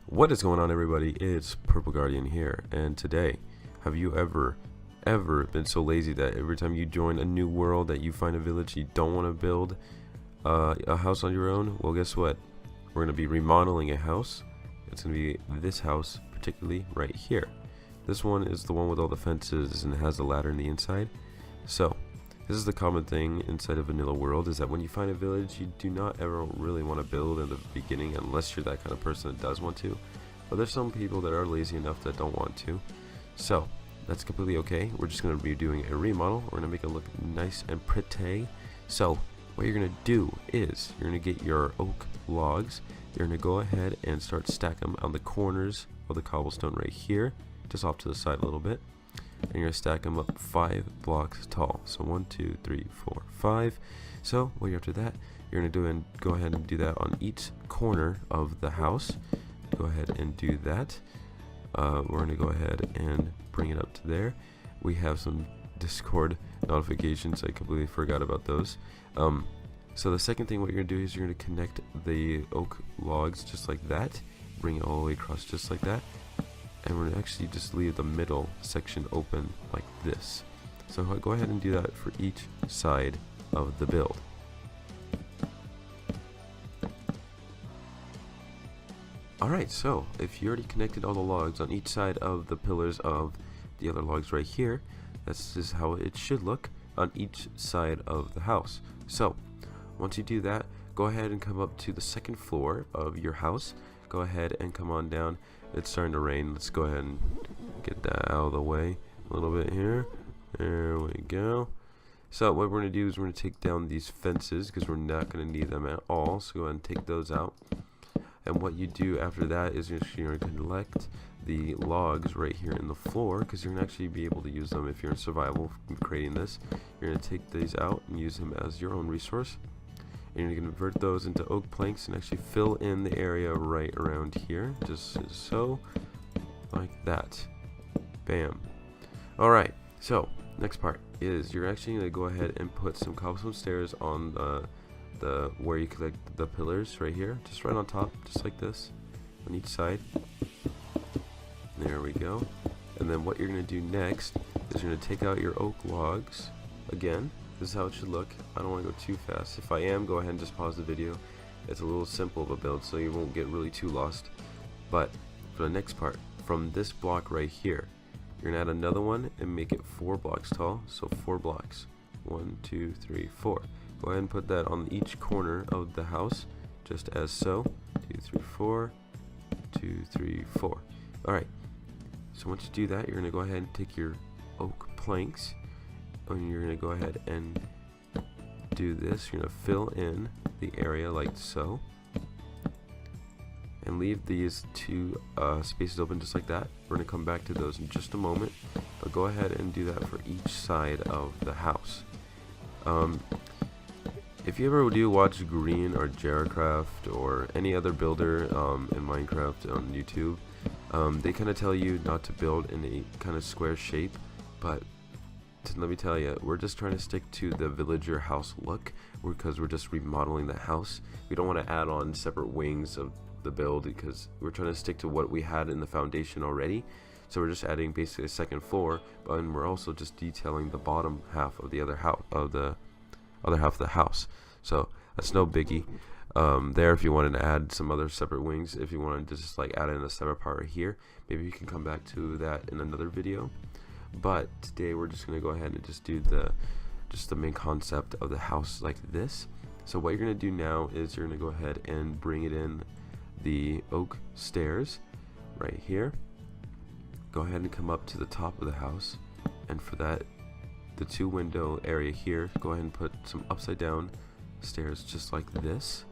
What is going on, everybody? It's Purple Guardian here, and today, have you ever been so lazy that every time you join a new world that you find a village you don't want to build a house on your own? Well, guess what? We're going to be remodeling a house. It's going to be this house, particularly right here. This one is the one with all the fences and it has a ladder in the inside. So, this is the common thing inside a vanilla world, is that when you find a village, you do not ever really want to build in the beginning unless you're that kind of person that does want to. But there's some people that are lazy enough that don't want to. So, that's completely okay. We're just going to be doing a remodel. We're going to make it look nice and pretty. So, what you're going to do is, you're going to get your oak logs. You're going to go ahead and start stacking them on the corners of the cobblestone right here, just off to the side a little bit. And you're going to stack them up 5 blocks tall. So 1, 2, 3, 4, 5. So while you're after that, you're going to go ahead and do that on each corner of the house. Go ahead and do that. We're going to go ahead and bring it up to there. We have some Discord notifications. I completely forgot about those. So the second thing, what you're going to do is you're going to connect the oak logs just like that. Bring it all the way across just like that. And we're going to actually just leave the middle section open like this. So go ahead and do that for each side of the build. Alright, so if you already connected all the logs on each side of the pillars of the other logs right here, this is how it should look on each side of the house. So once you do that, go ahead and come up to the second floor of your house. Go ahead and come on down. It's starting to rain. Let's go ahead and get that out of the way a little bit here. There we go. So what we're going to do is we're going to take down these fences because we're not going to need them at all. So go ahead and take those out. And what you do after that is you're going to collect the logs right here in the floor, because you're going to actually be able to use them if you're in survival creating this. You're going to take these out and use them as your own resource. And you're going to convert those into oak planks and actually fill in the area right around here, just so, like that. Bam. Alright, so next part is you're actually going to go ahead and put some cobblestone stairs on the where you collect the pillars right here, just right on top, just like this, on each side. There we go. And then what you're going to do next is you're going to take out your oak logs again. This is how it should look. I don't want to go too fast. If I am, go ahead and just pause the video. It's a little simple of a build, so you won't get really too lost. But for the next part, from this block right here, you're going to add another one and make it 4 blocks tall. So 4 blocks. 1, 2, 3, 4. Go ahead and put that on each corner of the house, just as so. 2, 3, 4. 2, 3, 4. Alright. So once you do that, you're going to go ahead and take your oak planks, and you're going to go ahead and do this. You're going to fill in the area like so, and leave these 2 spaces open just like that. We're going to come back to those in just a moment, but go ahead and do that for each side of the house. If you ever do watch Green or Jaracraft or any other builder in Minecraft on YouTube, they kind of tell you not to build in a kind of square shape, but let me tell you, we're just trying to stick to the villager house look, because we're just remodeling the house. We don't want to add on separate wings of the build because we're trying to stick to what we had in the foundation already. So we're just adding basically a second floor, but we're also just detailing the bottom half of the other half of the house. So that's no biggie. There, if you wanted to add some other separate wings, if you wanted to just like add in a separate part right here, maybe you can come back to that in another video. But today we're just going to go ahead and just do the main concept of the house like this. So what you're going to do now is you're going to go ahead and bring it in the oak stairs right here. Go ahead and come up to the top of the house, and for that, the 2 window area here, go ahead and put some upside down stairs just like this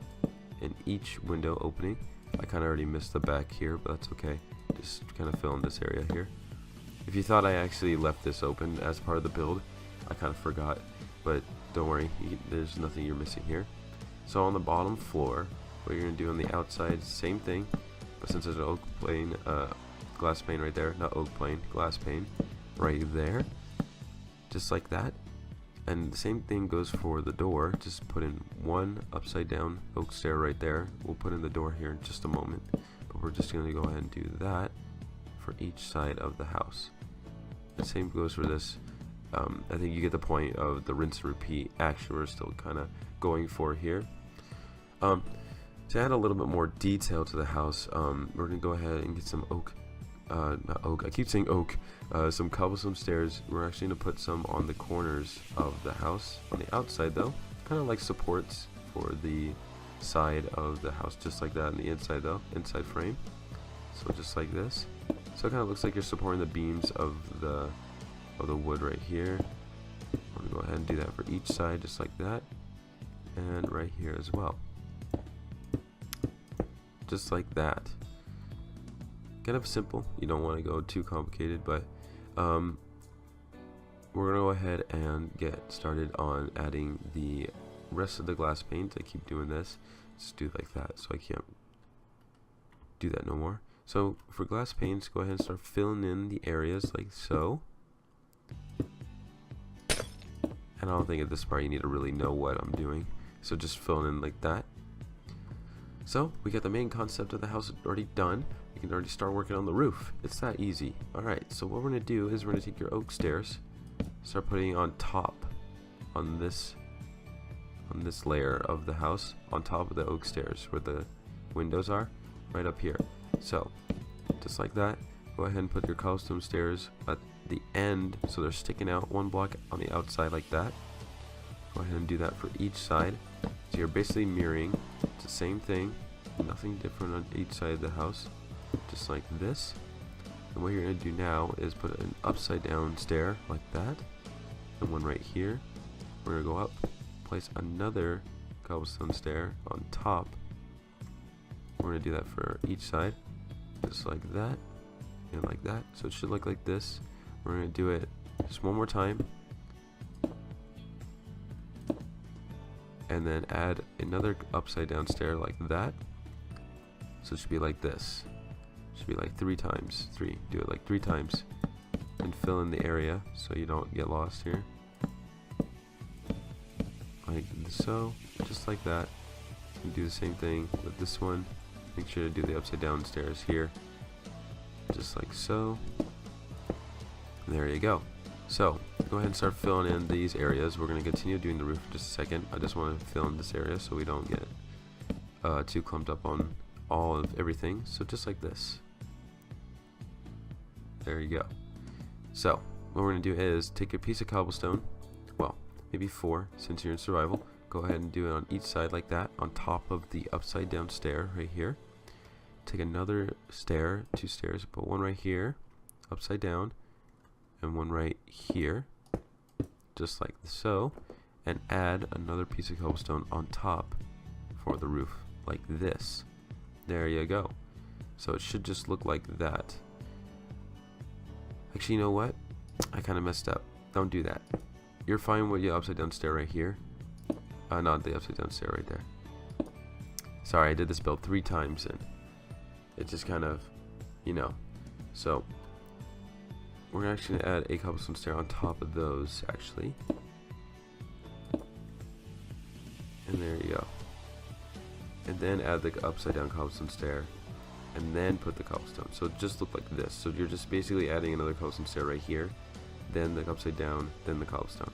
in each window opening. I kind of already missed the back here, but that's okay. Just kind of fill in this area here. If you thought I actually left this open as part of the build, I kind of forgot, but don't worry, there's nothing you're missing here. So on the bottom floor, what you're going to do on the outside, same thing, but since there's an oak pane, glass pane right there, not oak pane, glass pane right there, just like that. And the same thing goes for the door. Just put in 1 upside down oak stair right there. We'll put in the door here in just a moment, but we're just going to go ahead and do that for each side of the house. The same goes for this. I think you get the point of the rinse and repeat action we're still kind of going for here. To add a little bit more detail to the house, we're going to go ahead and get some oak. Not oak, I keep saying oak. Some cobblestone stairs. We're actually going to put some on the corners of the house. On the outside though, kind of like supports for the side of the house, just like that. On the inside though, inside frame. So just like this. So it kind of looks like you're supporting the beams of the wood right here. I'm going to go ahead and do that for each side, just like that. And right here as well. Just like that. Kind of simple. You don't want to go too complicated, but we're going to go ahead and get started on adding the rest of the glass paint. I keep doing this. Just do it like that, so I can't do that no more. So for glass paints, go ahead and start filling in the areas like so. And I don't think at this part you need to really know what I'm doing. So just fill in like that. So we got the main concept of the house already done. We can already start working on the roof. It's that easy. Alright, so what we're going to do is we're going to take your oak stairs, start putting on top, on this layer of the house, on top of the oak stairs where the windows are, right up here. So, just like that, go ahead and put your cobblestone stairs at the end so they're sticking out one block on the outside like that. Go ahead and do that for each side. So you're basically mirroring. It's the same thing, nothing different on each side of the house, just like this. And what you're going to do now is put an upside down stair like that, and one right here. We're going to go up, place another cobblestone stair on top. We're going to do that for each side, just like that, and like that. So it should look like this. We're going to do it just one more time, and then add another upside down stair like that. So it should be like this. It should be like 3 times. Do it like 3 times, and fill in the area so you don't get lost here. Like so, just like that. And do the same thing with this one. Make sure to do the upside down stairs here, just like so. There you go. So go ahead and start filling in these areas. We're going to continue doing the roof in just a second. I just want to fill in this area so we don't get too clumped up on all of everything. So just like this. There you go. So what we're going to do is take a piece of cobblestone, well, maybe 4 since you're in survival. Go ahead and do it on each side like that, on top of the upside down stair right here. Take another stair, 2 stairs, put one right here, upside down, and one right here, just like so, and add another piece of cobblestone on top for the roof, like this. There you go. So it should just look like that. Actually, you know what? I kind of messed up. Don't do that. You're fine with your upside down stair right here. Not the upside down stair right there. Sorry, I did this build 3 times and it just kind of, you know. So we're actually going to add a cobblestone stair on top of those, actually. And there you go. And then add the upside down cobblestone stair, and then put the cobblestone. So it just look like this. So you're just basically adding another cobblestone stair right here, then the upside down, then the cobblestone.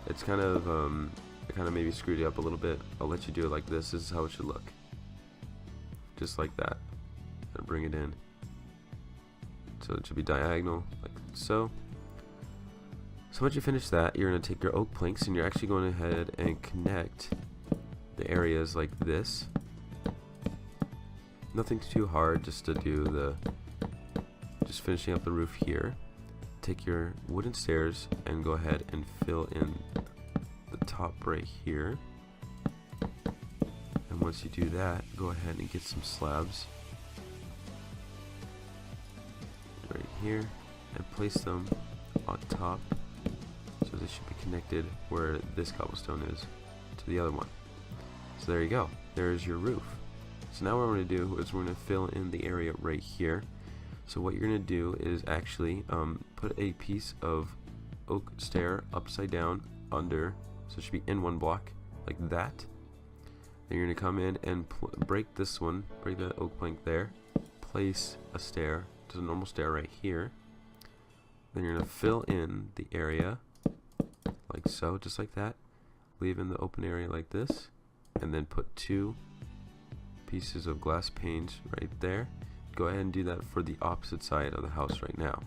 It's kind of I kind of maybe screwed you up a little bit. I'll let you do it like this. This is how it should look, just like that. And bring it in. So it should be diagonal, like so. So once you finish that, you're going to take your oak planks and you're actually going ahead and connect the areas like this. Nothing too hard, just to do just finishing up the roof here. Take your wooden stairs and go ahead and fill in the top right here. And once you do that, go ahead and get some slabs right here and place them on top, so they should be connected where this cobblestone is to the other one. So there you go, there's your roof. So now what we're going to do is we're going to fill in the area right here. So what you're going to do is actually put a piece of oak stair upside down under, so it should be in one block like that. Then you're going to come in and break this one, break the oak plank there, place a stair, just a normal stair right here. Then you're going to fill in the area like so, just like that. Leave in the open area like this, and then put 2 pieces of glass panes right there. Go ahead and do that for the opposite side of the house right now.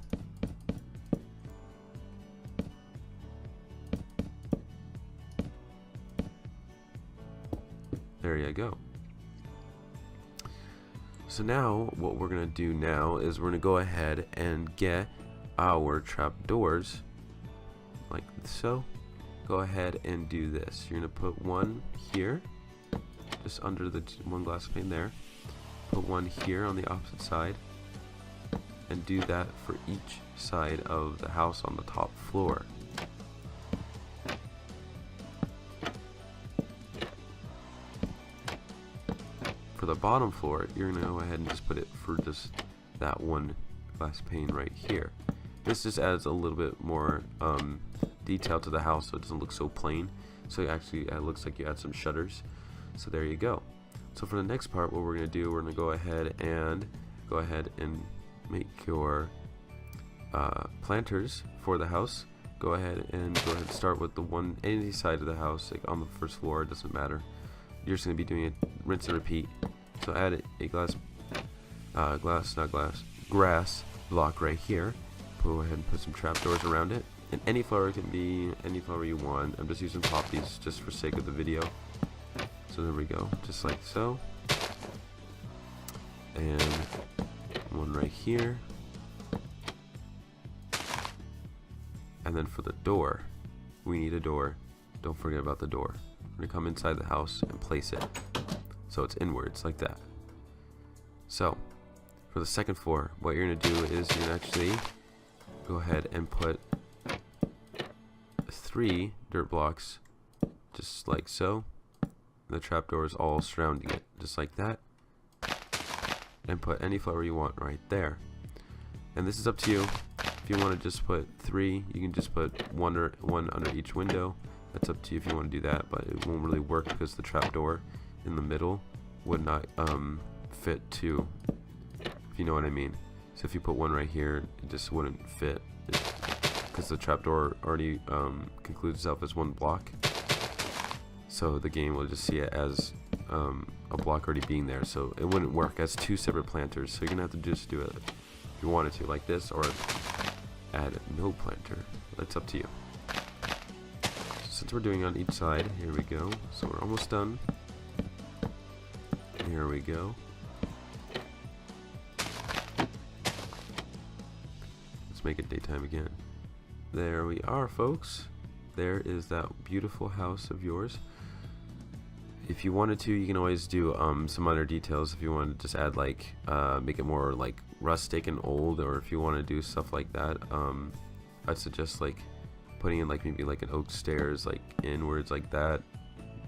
There you go. So now what we're going to do now is we're going to go ahead and get our trap doors like so. Go ahead and do this. You're going to put one here, just under the one glass pane there. Put one here on the opposite side, and do that for each side of the house on the top floor. For the bottom floor, you're going to go ahead and just put it for just that one glass pane right here. This just adds a little bit more detail to the house, so it doesn't look so plain. So it looks like you add some shutters. So there you go. So for the next part, what we're going to do, we're going to go ahead and make your planters for the house. Go ahead and start with the one any side of the house, like on the first floor. It doesn't matter. You're just going to be doing it rinse and repeat. So add a grass block right here. Go ahead and put some trapdoors around it. And any flower can be any flower you want. I'm just using poppies just for sake of the video. So there we go, just like so. And one right here. And then for the door, we need a door. Don't forget about the door. We're going to come inside the house and place it so it's inwards like that. So for the second floor, what you're going to do is you're going to actually go ahead and put 3 dirt blocks just like so. The trapdoor is all surrounding it just like that, and put any flower you want right there. And this is up to you. If you want to just put 3, you can just put one under each window. That's up to you if you want to do that, but it won't really work because the trapdoor in the middle would not fit 2, if you know what I mean. So if you put one right here, it just wouldn't fit because the trapdoor already concludes itself as one block. So the game will just see it as a block already being there, so it wouldn't work as 2 separate planters. So you're gonna have to just do it if you wanted to, like this, or add no planter. That's up to you. Since we're doing on each side, here we go. So we're almost done. Here we go. Let's make it daytime again. There we are, folks. There is that beautiful house of yours. If you wanted to, you can always do some other details. If you want to just add like make it more like rustic and old, or if you want to do stuff like that, I'd suggest like putting in like maybe like an oak stairs like inwards like that,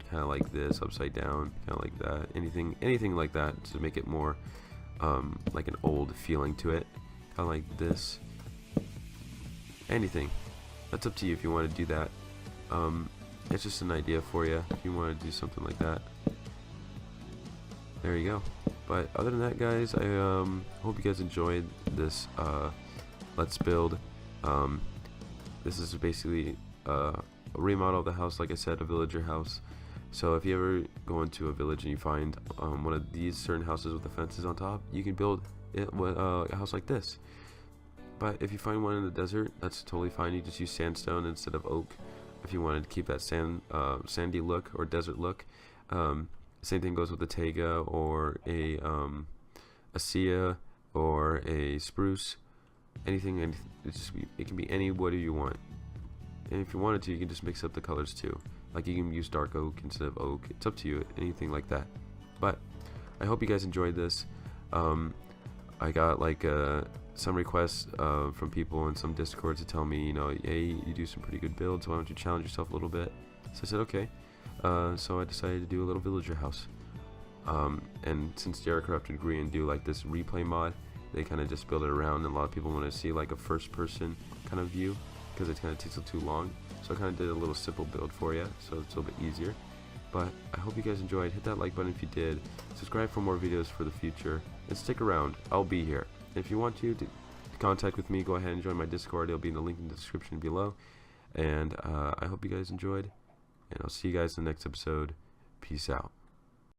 kind of like this, upside down, kind of like that. Anything like that to make it more like an old feeling to it, kind of like this. Anything. That's up to you if you want to do that. It's just an idea for you if you want to do something like that. There you go. But other than that, guys, I hope you guys enjoyed this Let's Build. This is basically a remodel of the house, like I said, a villager house. So if you ever go into a village and you find one of these certain houses with the fences on top, you can build it with a house like this. But if you find one in the desert, that's totally fine. You just use sandstone instead of oak if you wanted to keep that sandy look or desert look. Same thing goes with a taiga or a sia or a spruce. Anything it can be any wood you want. And if you wanted to, you can just mix up the colors too. Like you can use dark oak instead of oak. It's up to you, anything like that. But I hope you guys enjoyed this. I got like some requests from people in some Discord to tell me, you know, hey, you do some pretty good builds, why don't you challenge yourself a little bit? So I said okay. So I decided to do a little villager house. And since JRCraft and agree and do like this replay mod, they kind of just build it around, and a lot of people want to see like a first person kind of view because it kind of takes too long. So I kind of did a little simple build for you, so it's a little bit easier. But I hope you guys enjoyed. Hit that like button if you did. Subscribe for more videos for the future. And stick around. I'll be here. If you want to contact with me, go ahead and join my Discord. It'll be in the link in the description below. And I hope you guys enjoyed. And I'll see you guys in the next episode. Peace out.